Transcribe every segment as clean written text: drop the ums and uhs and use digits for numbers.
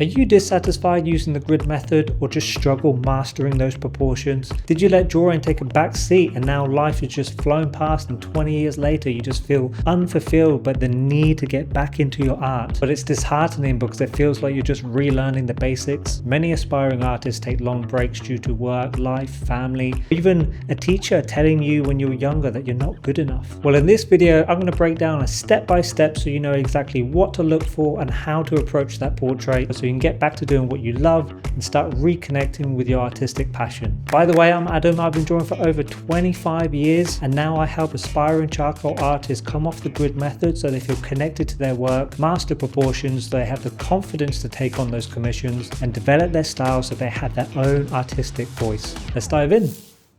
Are you dissatisfied using the grid method or just struggle mastering those proportions? Did you let drawing take a back seat and now life has just flown past and 20 years later you just feel unfulfilled but the need to get back into your art? But it's disheartening because it feels like you're just relearning the basics. Many aspiring artists take long breaks due to work, life, family, even a teacher telling you when you were younger that you're not good enough. Well, in this video, I'm going to break down a step-by-step so you know exactly what to look for and how to approach that portrait so you can get back to doing what you love and start reconnecting with your artistic passion. By the way, I'm Adam. I've been drawing for over 25 years and now I help aspiring charcoal artists come off the grid method so they feel connected to their work, master proportions, so they have the confidence to take on those commissions and develop their style so they have their own artistic voice. Let's dive in.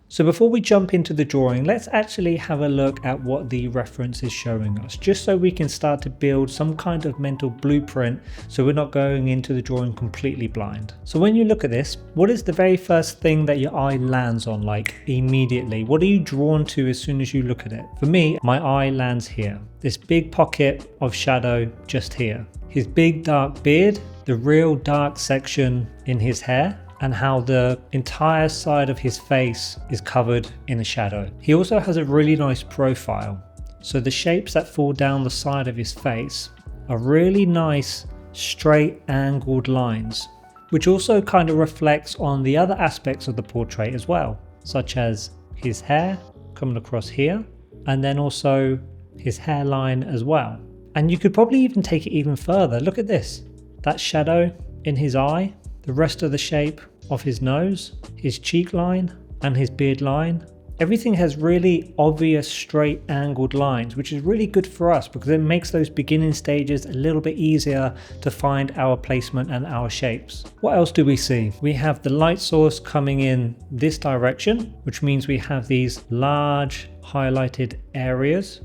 So before we jump into the drawing, let's actually have a look at what the reference is showing us, just so we can start to build some kind of mental blueprint so we're not going into the drawing completely blind. So when you look at this, what is the very first thing that your eye lands on, like immediately? What are you drawn to as soon as you look at it? For me, my eye lands here, this big pocket of shadow just here. His big dark beard, the real dark section in his hair, and how the entire side of his face is covered in a shadow. He also has a really nice profile. So the shapes that fall down the side of his face are really nice, straight angled lines, which also kind of reflects on the other aspects of the portrait as well, such as his hair coming across here, and then also his hairline as well. And you could probably even take it even further. Look at this, that shadow in his eye, the rest of the shape of his nose, his cheek line and his beard line. Everything has really obvious straight angled lines, which is really good for us because it makes those beginning stages a little bit easier to find our placement and our shapes. What else do we see? We have the light source coming in this direction, which means we have these large highlighted areas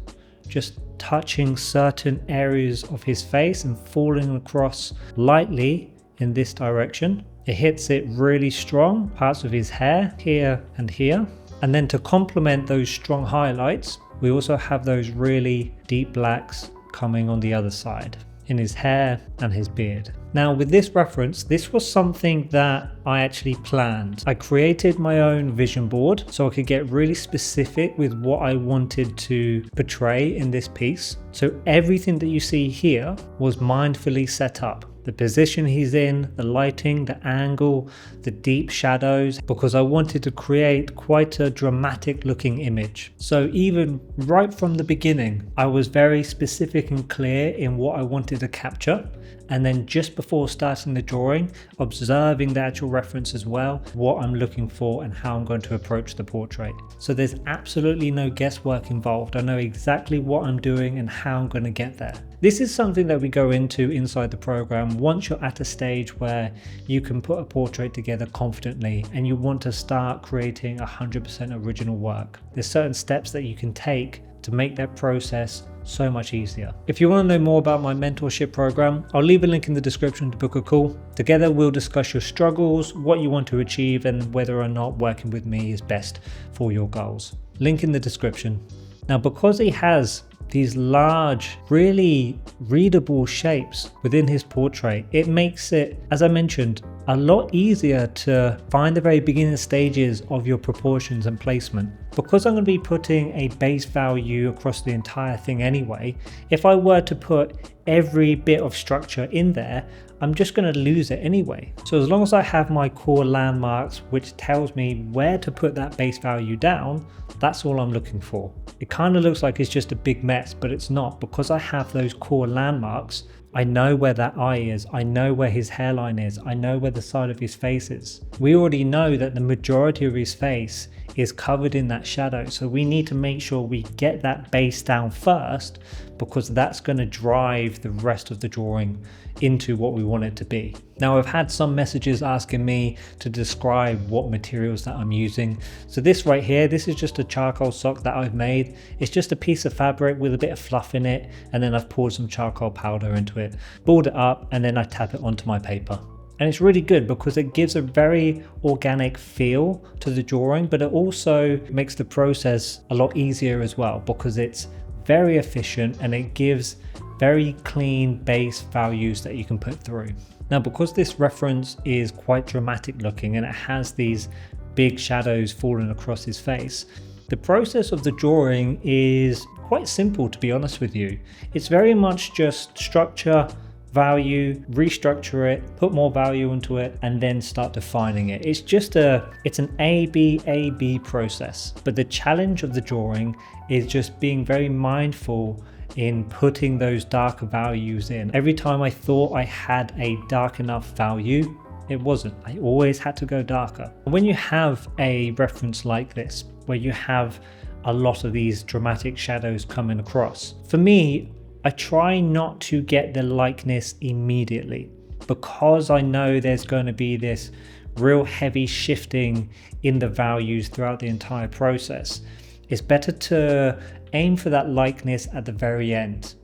just touching certain areas of his face and falling across lightly in this direction. It hits it really strong, parts of his hair here and here. And then to complement those strong highlights, we also have those really deep blacks coming on the other side in his hair and his beard. Now with this reference, this was something that I actually planned. I created my own vision board so I could get really specific with what I wanted to portray in this piece. So everything that you see here was mindfully set up. The position he's in, the lighting, the angle, the deep shadows, because I wanted to create quite a dramatic looking image. So even right from the beginning, I was very specific and clear in what I wanted to capture. And then just before starting the drawing, observing the actual reference as well, what I'm looking for and how I'm going to approach the portrait. So there's absolutely no guesswork involved. I know exactly what I'm doing and how I'm going to get there. This is something that we go into inside the program once you're at a stage where you can put a portrait together confidently and you want to start creating 100% original work. There's certain steps that you can take to make that process so much easier. If you want to know more about my mentorship program, I'll leave a link in the description to book a call. Together we'll discuss your struggles, what you want to achieve, and whether or not working with me is best for your goals. Link in the description. Now, because he has these large, really readable shapes within his portrait, it makes it, as I mentioned, a lot easier to find the very beginning stages of your proportions and placement. Because I'm going to be putting a base value across the entire thing anyway, if I were to put every bit of structure in there, I'm just going to lose it anyway. So as long as I have my core landmarks, which tells me where to put that base value down, that's all I'm looking for. It kind of looks like it's just a big mess, but it's not. Because I have those core landmarks, I know where that eye is, I know where his hairline is, I know where the side of his face is. We already know that the majority of his face is covered in that shadow, so we need to make sure we get that base down first, because that's going to drive the rest of the drawing into what we want it to be. Now, I've had some messages asking me to describe what materials that I'm using. So this right here, this is just a charcoal sock that I've made. It's just a piece of fabric with a bit of fluff in it, and then I've poured some charcoal powder into it, balled it up, and then I tap it onto my paper. And it's really good because it gives a very organic feel to the drawing, but it also makes the process a lot easier as well because it's very efficient and it gives very clean base values that you can put through. Now, because this reference is quite dramatic looking and it has these big shadows falling across his face, the process of the drawing is quite simple, to be honest with you. It's very much just structure, value, restructure it, put more value into it, and then start defining it. It's an A-B process. But the challenge of the drawing is just being very mindful in putting those darker values in. Every time I thought I had a dark enough value, it wasn't. I always had to go darker. When you have a reference like this, where you have a lot of these dramatic shadows coming across, for me, I try not to get the likeness immediately, because I know there's going to be this real heavy shifting in the values throughout the entire process. It's better to aim for that likeness at the very end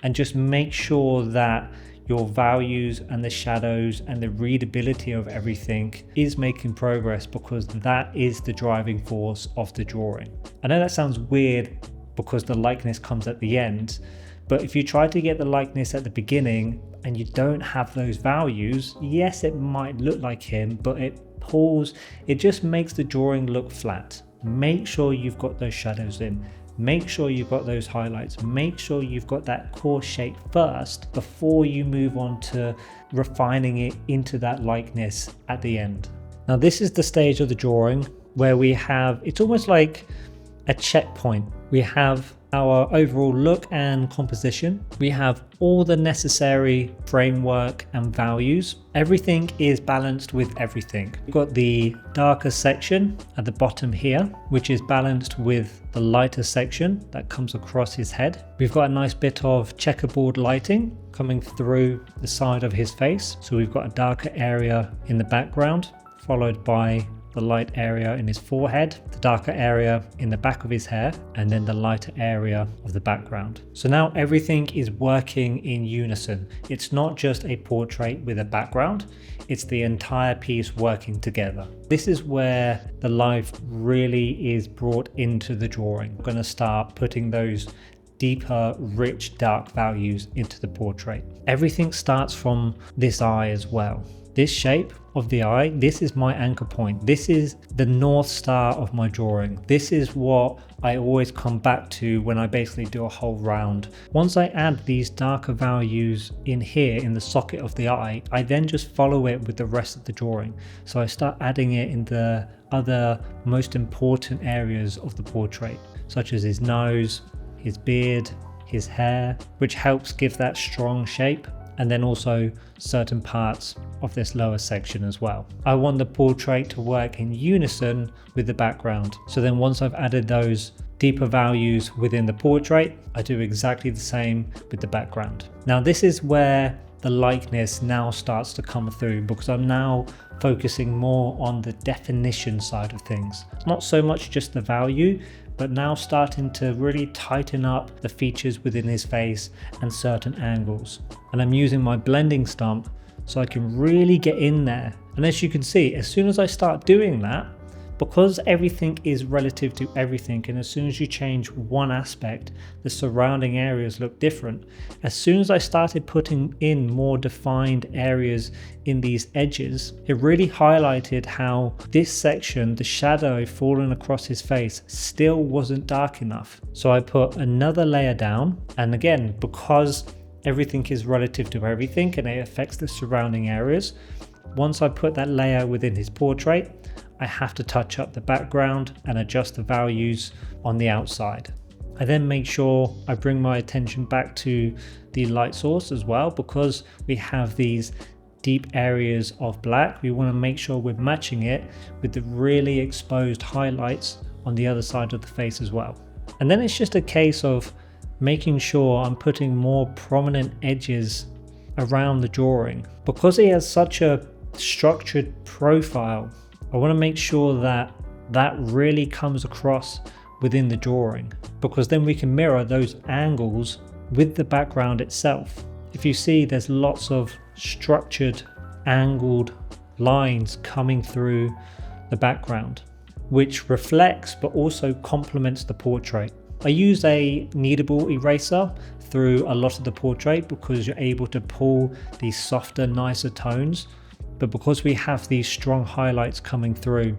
and just make sure that your values and the shadows and the readability of everything is making progress, because that is the driving force of the drawing. I know that sounds weird because the likeness comes at the end, but if you try to get the likeness at the beginning and you don't have those values, yes, it might look like him, but it just makes the drawing look flat. Make sure you've got those shadows in. Make sure you've got those highlights. Make sure you've got that core shape first before you move on to refining it into that likeness at the end. Now, this is the stage of the drawing where it's almost like a checkpoint. We have our overall look and composition. We have all the necessary framework and values. Everything is balanced with everything. We've got the darker section at the bottom here, which is balanced with the lighter section that comes across his head. We've got a nice bit of checkerboard lighting coming through the side of his face. So we've got a darker area in the background, followed by the light area in his forehead, the darker area in the back of his hair, and then the lighter area of the background. So now everything is working in unison. It's not just a portrait with a background, it's the entire piece working together. This is where the life really is brought into the drawing. I'm going to start putting those deeper, rich, dark values into the portrait. Everything starts from this eye as well. This shape of the eye, this is my anchor point. This is the North Star of my drawing. This is what I always come back to when I basically do a whole round. Once I add these darker values in here in the socket of the eye, I then just follow it with the rest of the drawing. So I start adding it in the other most important areas of the portrait, such as his nose, his beard, his hair, which helps give that strong shape. And then also certain parts of this lower section as well. I want the portrait to work in unison with the background. So then once I've added those deeper values within the portrait, I do exactly the same with the background. Now this is where the likeness now starts to come through, because I'm now focusing more on the definition side of things. Not so much just the value, but now starting to really tighten up the features within his face and certain angles. And I'm using my blending stump so I can really get in there. And as you can see, as soon as I start doing that, because everything is relative to everything, and as soon as you change one aspect, the surrounding areas look different. As soon as I started putting in more defined areas in these edges, it really highlighted how this section, the shadow falling across his face, still wasn't dark enough. So I put another layer down, and again, because everything is relative to everything and it affects the surrounding areas, once I put that layer within his portrait, I have to touch up the background and adjust the values on the outside. I then make sure I bring my attention back to the light source as well, because we have these deep areas of black. We want to make sure we're matching it with the really exposed highlights on the other side of the face as well. And then it's just a case of making sure I'm putting more prominent edges around the drawing. Because he has such a structured profile, I want to make sure that that really comes across within the drawing, because then we can mirror those angles with the background itself. If you see, there's lots of structured, angled lines coming through the background, which reflects but also complements the portrait. I use a kneadable eraser through a lot of the portrait because you're able to pull these softer, nicer tones. But because we have these strong highlights coming through,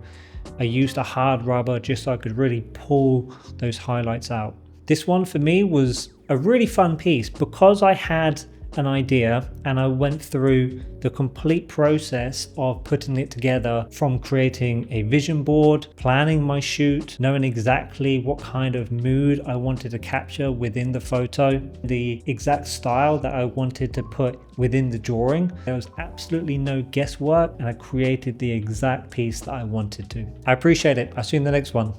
I used a hard rubber just so I could really pull those highlights out. This one for me was a really fun piece because I had an idea and I went through the complete process of putting it together, from creating a vision board, planning my shoot, knowing exactly what kind of mood I wanted to capture within the photo, the exact style that I wanted to put within the drawing. There was absolutely no guesswork and I created the exact piece that I wanted to. I appreciate it. I'll see you in the next one.